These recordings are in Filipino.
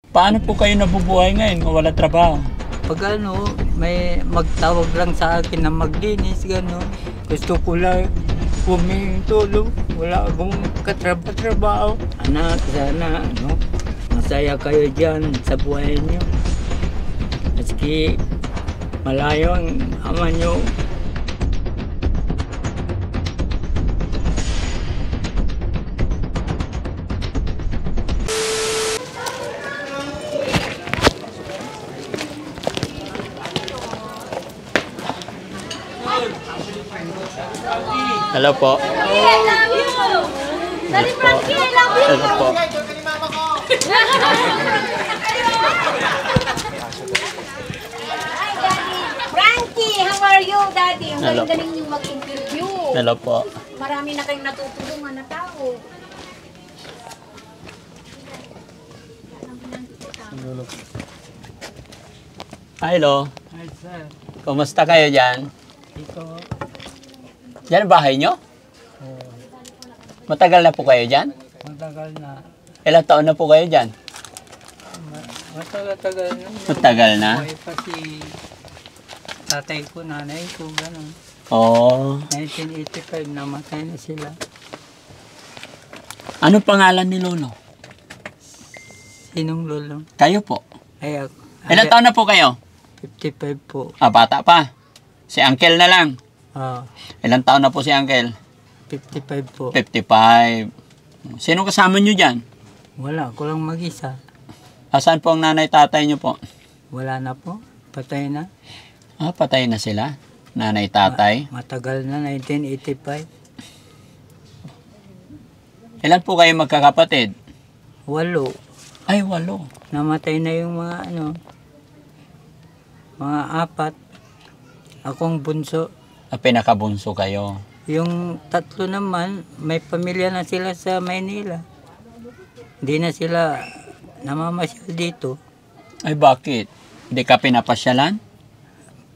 Paano po kayo nabubuhay ngayon kung wala trabaho? Pag ano, may magtawag lang sa akin na maglinis, gano'n. Gusto ko lang humingi tulong. Wala akong katrabaho. Anak, sana, ano, masaya kayo dyan sa buhay niyo. Maski malayo ang ama niyo. Hello po. Frankie, I love you! Daddy Frankie, I love you! Hello po. Hi, Daddy! Frankie, how are you, Daddy? Ang Hello. galing-galing yung mag-interview. Hello po. Marami na kayong natutulungan na tao. Hello. Ay, sir, Kumusta kayo dyan? ito, Yan ang bahay nyo? Matagal na po kayo dyan? matagal na. Ilang taon na po kayo dyan? Matagal na. Matagal na? Buhay pa si tatay ko, nanay ko, gano'n. Oo. 1985, namatay na sila. Anong pangalan ni Lolo? Sinong lolo? Kayo po. Ay, ako. Ilang taon na po kayo? 55 po. Ah, bata pa. Si Uncle na lang. Ah, Ilang taon na po si Uncle? 55 po. 55. Sino kasama nyo dyan? Wala, ko lang mag-isa. Asan po ang nanay tatay nyo po? Wala na po. Patay na. Ah, patay na sila. Nanay tatay. Matagal na, 1985. Ilan po kayo magkakapatid? 8. Ay, 8. Namatay na yung mga mga 4. Akong bunso. Ah, pinakabunso kayo. Yung 3 naman, may pamilya na sila sa Maynila. Hindi na sila namamasyal dito. Ay, bakit? Hindi ka pinapasyalan?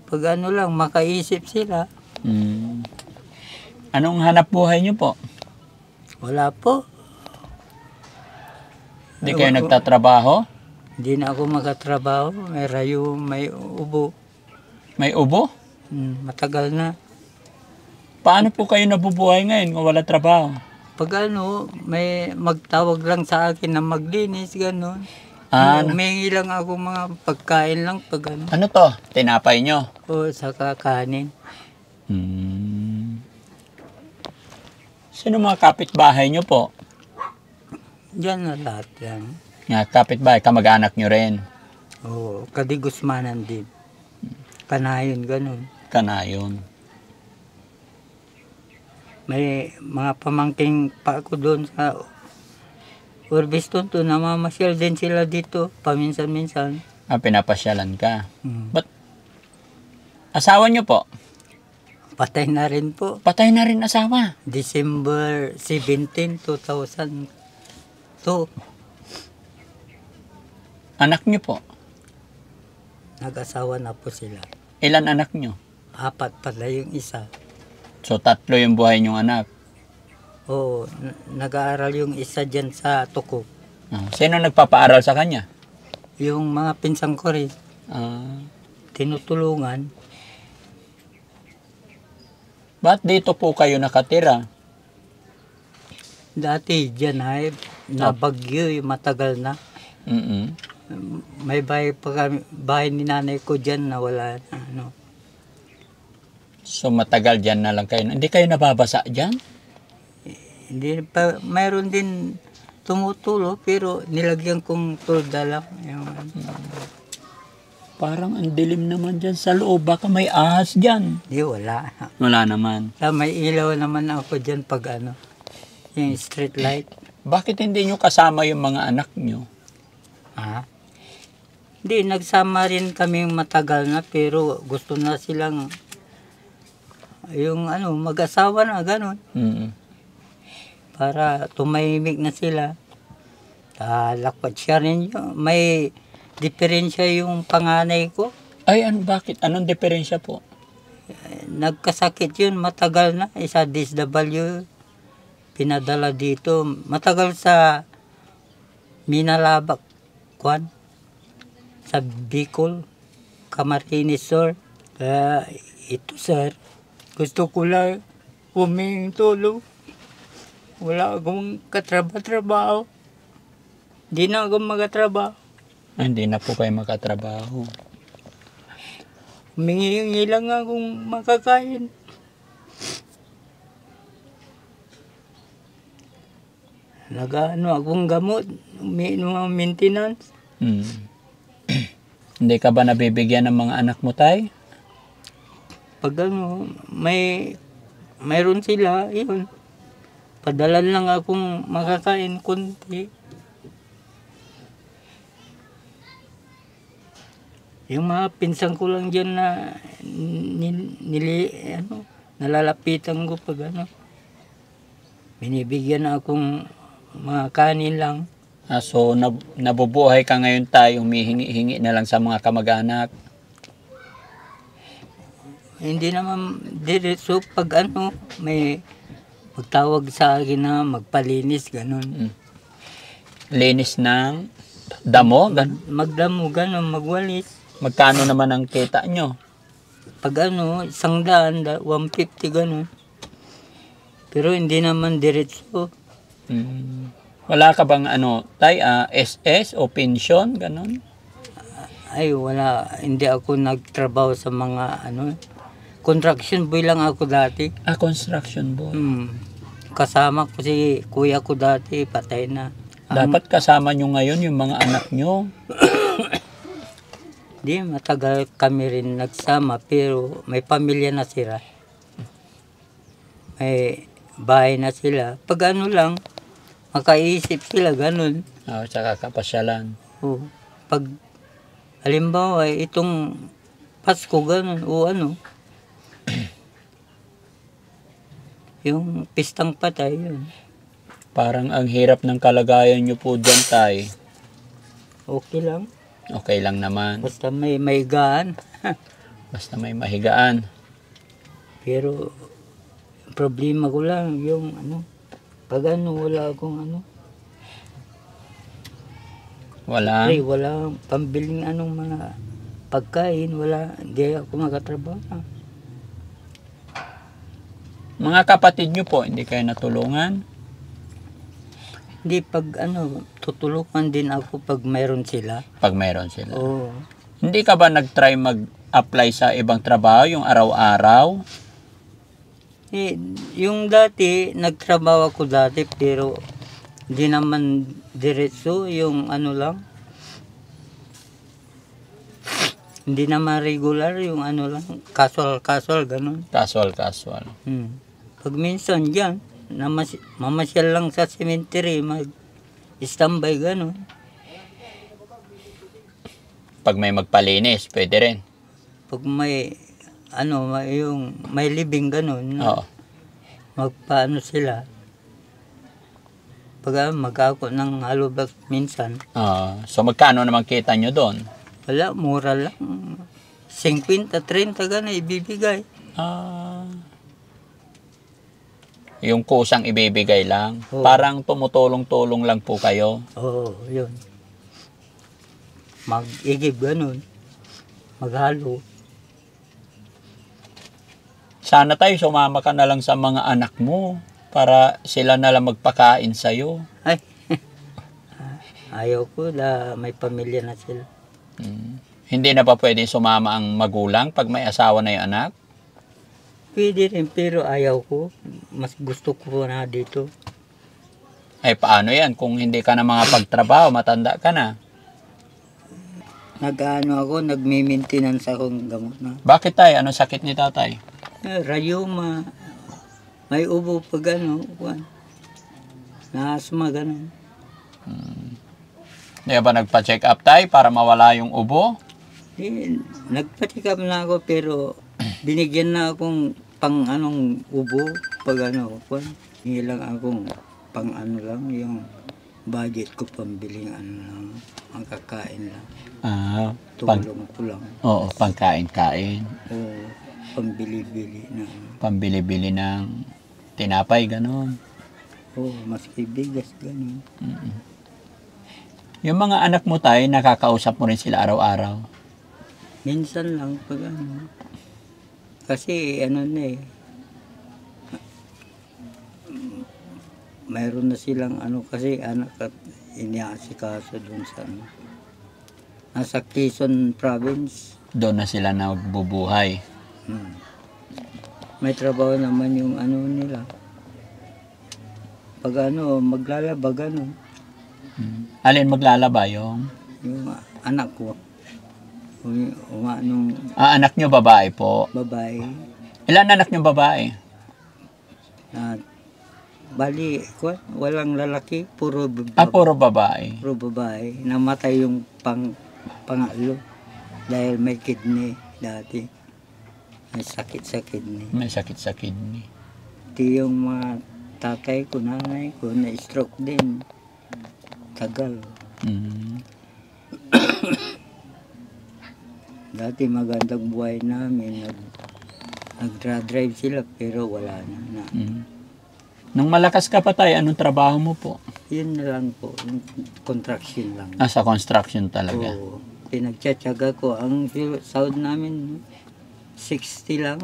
Pag ano lang, makaisip sila. Hmm. Anong hanap buhay nyo po? Wala po. Hindi kayo nagtatrabaho? Hindi na ako makatrabaho. May rayo, may ubo. May ubo? Matagal na. Paano po kayo nabubuhay ngayon kung wala trabaho? Pag ano, may magtawag lang sa akin na maglinis, gano'n. Humingi lang ako mga pagkain lang pag ano. Ano to? Tinapay nyo? O sa kakanin. Hmm. Sino mga kapitbahay nyo po? Diyan na lahat yan. Nga, kapitbahay, kamag-anak nyo rin. O, kadigusmanan din. Kanayon, gano'n. Kanayon. May mga pamangking pa ako doon sa Urbiston to, namamasyal din sila dito, paminsan-minsan. Ah, pinapasyalan ka. Hmm. But, asawa nyo po? Patay na rin po. Patay na rin asawa. December 17, 2002. Anak nyo po? Nag-asawa na po sila. Ilan anak nyo? 4 pala yung isa. So, 3 yung buhay nyong anak. Oo, nag-aaral yung isa dyan sa Tuko. Ah, sino nagpapaaral sa kanya? Yung mga pinsang ko rin, Ah, tinutulungan. ba't dito po kayo nakatira? Dati dyan ay nabagyo, yung matagal na. Mm-mm. May bahay pa kami, bahay ni nanay ko dyan na wala na. Ano. So, matagal dyan na lang kayo. Hindi kayo nababasa dyan? Hindi pa, mayroon din tumutulo pero nilagyan kong tulda lang. Yung, Parang ang dilim naman dyan sa loob. Baka may ahas dyan. di wala. Wala naman. May ilaw naman ako dyan pag ano, yung street light. Bakit hindi nyo kasama yung mga anak nyo? Ha? Hindi, nagsama rin kaming matagal na pero gusto na silang yung ano, mag-asawa na, gano'n. Mm. Para tumahimik na sila. Lakwat siya rin yun. May diferensya yung panganay ko. Ay, bakit? Anong diferensya po? Nagkasakit yun, matagal na. Isa DSW, pinadala dito. Matagal sa Minalabak, Kwan. sa Bicol, Camarines, sir. Kaya ito, sir, gusto ko lang humingi tulong. Wala akong katrabaho. Hindi na ako magatrabaho. Hindi na po kayo makatrabaho. Humingi lang akong makakain. Nag-ano akong gamot, umiinom ang maintenance. Hmm. Hindi ka ba nabibigyan ng mga anak mo, tay? Pag mayroon sila, yun. Padalan lang akong makakain kunti. Yung mga pinsan ko lang dyan na nalalapitan ko pag binibigyan na akong mga kanin lang. So, nabubuhay ka ngayon, tay, humihingi-hingi na lang sa mga kamag-anak. Hindi naman diretso pag may magtawag sa akin na magpalinis, ganun. Linis ng damo? Magdamo, ganun, magwalis. Magkano naman ang kita nyo? Pag 100, 150, ganun. Pero hindi naman diretso. Wala ka bang tay, SS o pension, ganun? Ay, wala. Hindi ako nagtrabaho sa mga construction boy lang ako dati. Construction boy. Kasama ko si kuya ko dati, patay na. Dapat kasama nyo ngayon yung mga anak nyo. Di, matagal kami rin nagsama, pero may pamilya na sila. May bahay na sila. Pag lang, makaisip sila, ganun. Tsaka kapasyalan. Pag, halimbawa, itong Pasko, ganun, o yung pistang patay, yun. Parang ang hirap ng kalagayan nyo po dyan, tay. Okay lang. Okay lang naman. Basta may maigaan. Basta may mahigaan. Pero, problema ko lang, yung pag wala akong Wala. Wala pambiling mga pagkain, hindi ako makatrabaho. Mga kapatid nyo po, hindi kayo natulungan? Hindi, pag tutulungan din ako pag mayroon sila. Pag mayroon sila. Oo. Hindi ka ba nag-try mag-apply sa ibang trabaho, yung araw-araw? Yung dati, nagtrabaho ako dati, pero hindi naman diretso, yung lang. Hindi naman regular, yung lang, casual, ganun. Casual. Pag minsan dyan, mamasyal lang sa cemetery, mag-standby, ganun. Pag may magpalinis, pwede rin. Pag may, may living, ganun. Oo. Magpaano sila. Pag mag-ako ng halubak minsan. So magkano naman kita nyo doon? Wala, mura lang. 50, 30 gana ibibigay. Yung kusang ibibigay lang. Oo. Parang tumutulong-tulong lang po kayo. Oo, yun. Mag-igib, ganun. Maghalo. Sana tayo sumama ka na lang sa mga anak mo para sila na lang magpakain sa'yo. Ay, ayaw ko na may pamilya na sila. Hindi na ba pwede sumama ang magulang pag may asawa na yung anak? Pwede rin, pero ayaw ko. Mas gusto ko na dito. Ay, paano yan? Kung hindi ka na mga pagtrabaho, matanda ka na. Nagme-maintenance akong gamot na. Bakit tayo? Ano sakit ni tatay? Rayuma. May ubo pag na-asma, ganun. Di ba nagpa-check up tayo para mawala yung ubo? Nagpa-check up na ako, pero binigyan na akong pang ubo pag hilang akong pang lang yung budget ko pambiling lang, ang kakain lang. Tulong ko lang. Oo, pangkain-kain. Oo, pambili-bili na. Pambili-bili ng tinapay, gano'n. Oo, maski bigas, gano'n. Yung mga anak mo tayo, nakakausap mo rin sila araw-araw. Minsan lang pag ano. Kasi ano na eh. Mayroon na silang ano kasi anak at iniaasikaso doon sa ano. Nasa Quezon province. Doon na sila nagbubuhay. May trabaho naman yung ano nila. Pag ano, maglalaba gano'n. Alin maglalaba yung? Yung anak ko. Nung Anak nyo babae po. babae. Ilan anak nyo babae? Na bali, walang lalaki, puro Puro babae. puro babae. Namatay yung pangalo dahil may kidney dati. May sakit sa kidney. May sakit sa kidney. Di yung mga tatay ko, nanay ko, na-stroke din. Tagal. Dati magandang buhay namin. Nag-drive sila pero wala na. Nung malakas ka pa tayo, anong trabaho mo po? Yun na lang po. Yung construction lang. Sa construction talaga. Oo. Pinagtsatsaga ko. Ang sahod namin, 60 lang.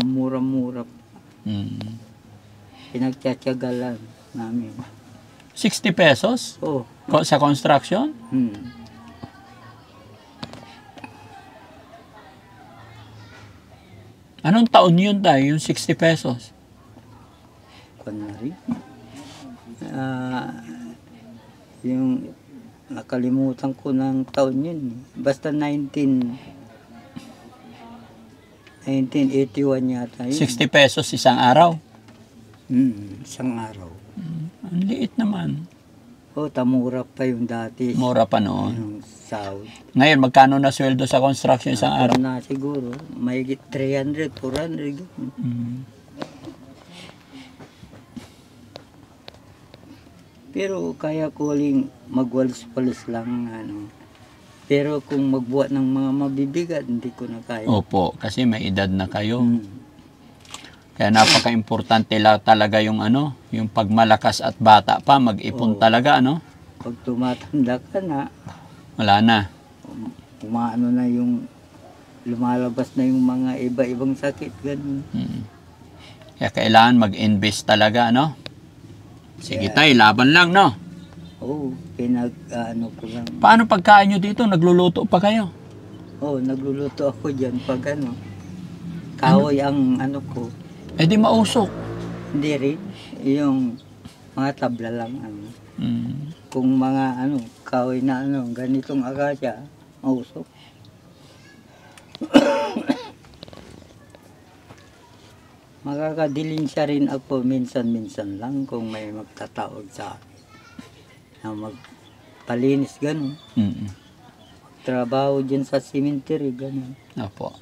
Mura-mura. Pinagtsatsaga lang namin. 60 pesos? Oh. Sa construction? Anong taon yun tayo, yung 60 pesos? Kunwari. Yung nakalimutan ko ng taon yun. Basta 1981 yata yun. 60 pesos isang araw? Isang araw. Ang liit naman. Tamura pa yung dati. Mura pa noon. Yung sahod. Ngayon, magkano na sweldo sa construction isang araw? Na siguro, may 300, 400. Pero kaya ko uling magwalis-walis lang. Pero kung magbuhat ng mga mabibigat, hindi ko na kaya. Opo, kasi may edad na kayo. Kaya napaka-importante talaga yung yung pagmalakas at bata pa, mag-ipon talaga, Pag tumatanda ka na, wala na. umaano na yung, lumalabas na yung mga iba-ibang sakit, ganun. Kaya kailangan mag-invest talaga, Sige tayo, laban lang, Oo, ko lang. Paano pagkain nyo dito? Nagluluto pa kayo? Nagluluto ako dyan pag kahoy ang ko. Di mausok. Hindi rin. Yung mga tabla lang. Kung mga kahoy na ganitong akasya, mausok. Makakadiling siya rin ako minsan-minsan lang kung may magtatawag sa akin na magpalinis, gano'n. Trabaho dyan sa cemetery, gano'n. Opo.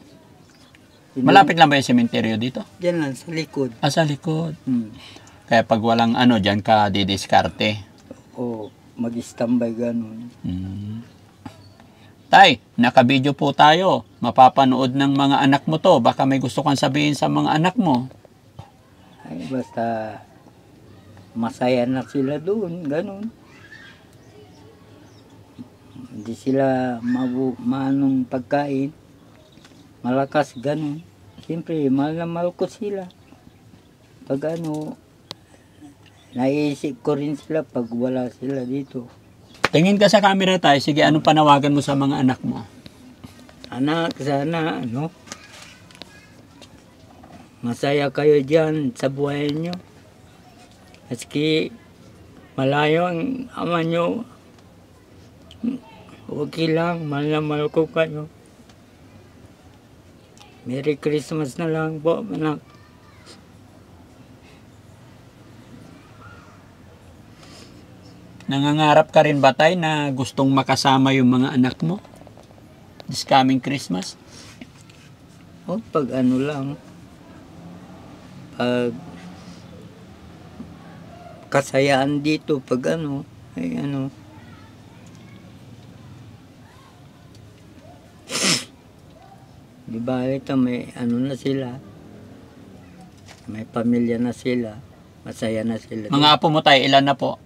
Malapit lang ba yung sementeryo dito? Dyan lang, sa likod. Sa likod. Kaya pag walang dyan ka didiskarte. Mag-standby, gano'n. Tay, nakabidyo po tayo. Mapapanood ng mga anak mo to. Baka may gusto kang sabihin sa mga anak mo. Ay, basta masaya na sila doon, gano'n. Hindi sila manong pagkain. Malakas, gano'n. Siyempre, mahal na mahal ko sila. Pag naisip ko rin sila pag wala sila dito. Tingin ka sa camera tayo. Sige, anong panawagan mo sa mga anak mo? Anak, sana, masaya kayo dyan sa buhay nyo. Maski malayo ang ama nyo, okay lang, mahal na mahal ko kayo. Merry Christmas na lang po, anak. Nangangarap ka rin ba tay na gustong makasama yung mga anak mo this coming Christmas? Pag lang, pag kasayaan dito, pag di ba ito may na sila, may pamilya na sila, masaya na sila. Mga apo mo tayo, ilan na po?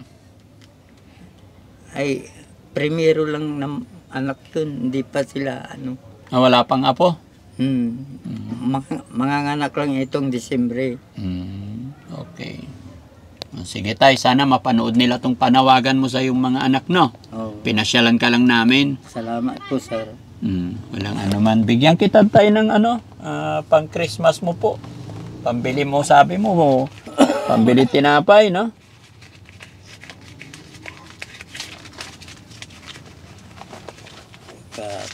Ay, primero lang ng anak yun, hindi pa sila ano. Wala pang apo? Manganganak lang itong Disyembre. Okay. Sige tay, sana mapanood nila tong panawagan mo sa iyong mga anak, no? Oh, Pinasyalan ka lang namin. salamat po, sir. Walang ano man. Bigyan kita tayo ng ano, pang Christmas mo po. Pambili mo, sabi mo, pambili tinapay, no?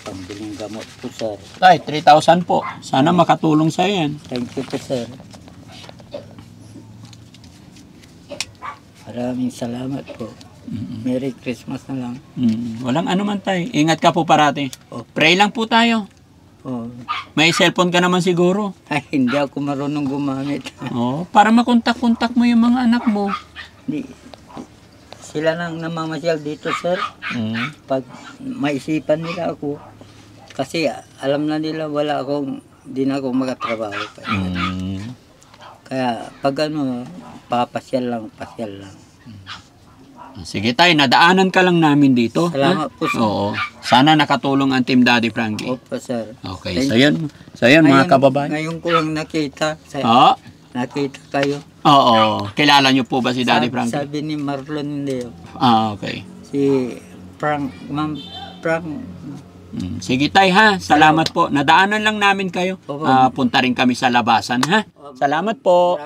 Pambiling gamot po, sir. Tay, 3,000 po. Sana makatulong sa yan. Thank you po, sir. Maraming salamat po. Merry Christmas na lang. Walang ano man tay. Ingat ka po parati. Oh. Pray lang po tayo. Oh. May cellphone ka naman siguro. Ay, hindi ako marunong gumamit. Para makontak-kontak mo yung mga anak mo. Hindi. Sila nang namamasyal dito, sir. Pag maisipan nila ako, kasi alam na nila di na ako magatrabaho. Kaya pag ano, pasyal lang. Sige tayo, nadaanan ka lang namin dito. Salamat po, sir. Oo. Sana nakatulong ang Team Daddy Frankie. Opo, sir. Okay, so yun mga kababayan. Ngayon ko lang nakita. Nakita kayo. Oo. Kilala niyo po ba si Daddy Frankie? Sabi ni Marlon Leo. Okay. Si Ma'am Frank. Sige tay ha. Salamat po. Nadaanan lang namin kayo. Opo. Punta rin kami sa labasan ha. Salamat po.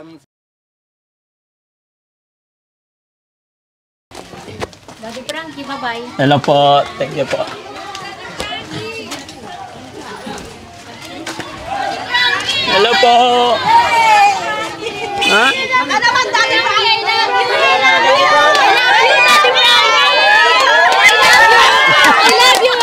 Daddy Frankie, bye-bye. Hello po. Thank you po. Hello po. Ha? Ano naman, Daddy Frankie? I love you, Daddy Frankie! I love you,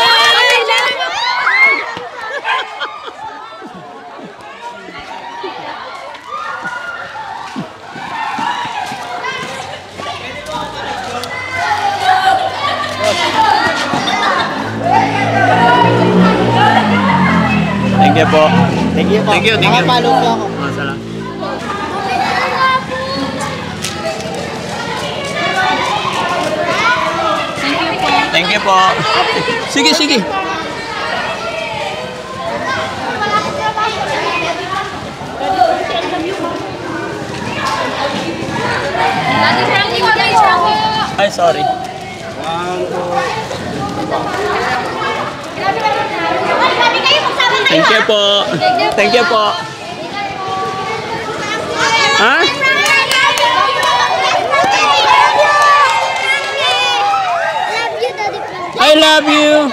Thank you po. Thank you po. Thank you. Nakapalo po ako. Salamat. Thank you po. Sige. Daddy Frankie, guys, Frankie! Ay, sorry. Sabi kayo, magsama kayo, Thank you po. Thank you po. Ha? I love you.